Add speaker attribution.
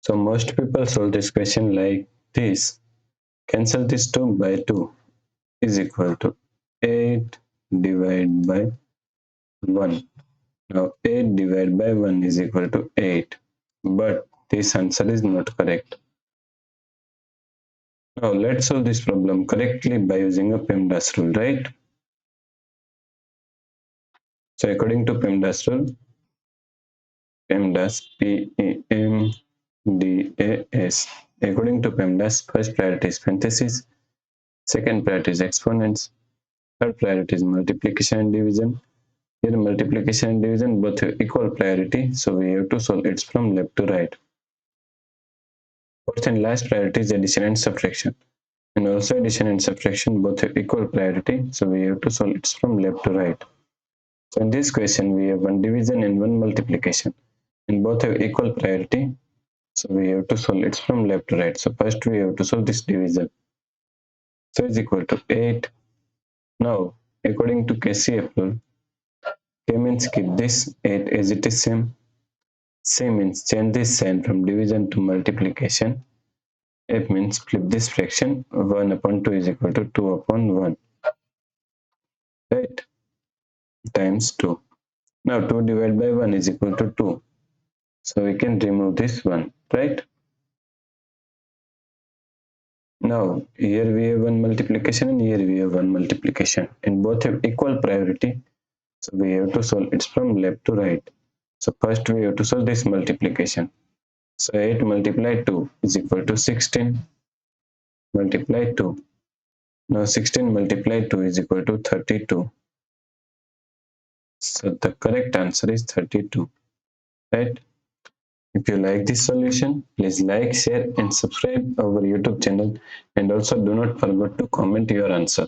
Speaker 1: So most people solve this question like this. Cancel this 2 by 2 is equal to 8 divided by 1. Now 8 divided by 1 is equal to 8. But this answer is not correct. Now let's solve this problem correctly by using a PEMDAS rule, right? So according to PEMDAS rule, PEMDAS, P-E-M-D-A-S. According to PEMDAS, first priority is parentheses, second priority is exponents, third priority is multiplication and division. Here multiplication and division both have equal priority, so we have to solve it from left to right. Fourth and last priority is addition and subtraction. And also addition and subtraction both have equal priority, so we have to solve it from left to right. So in this question, we have one division and one multiplication, and both have equal priority, so we have to solve it from left to right. So first we have to solve this division. So is equal to 8. Now, according to KCF rule, K means keep this 8 as it is same. C means change this sign from division to multiplication. F means flip this fraction. 1 upon 2 is equal to 2 upon 1. Right? Times 2. Now 2 divided by 1 is equal to 2. So we can remove this 1. Right? Now here we have one multiplication and here we have one multiplication. And both have equal priority. So we have to solve it from left to right. So first we have to solve this multiplication. So 8 multiplied 2 is equal to 16 multiplied 2. Now 16 multiplied 2 is equal to 32. So the correct answer is 32. Right? If you like this solution, please like, share and subscribe our YouTube channel, and also do not forget to comment your answer.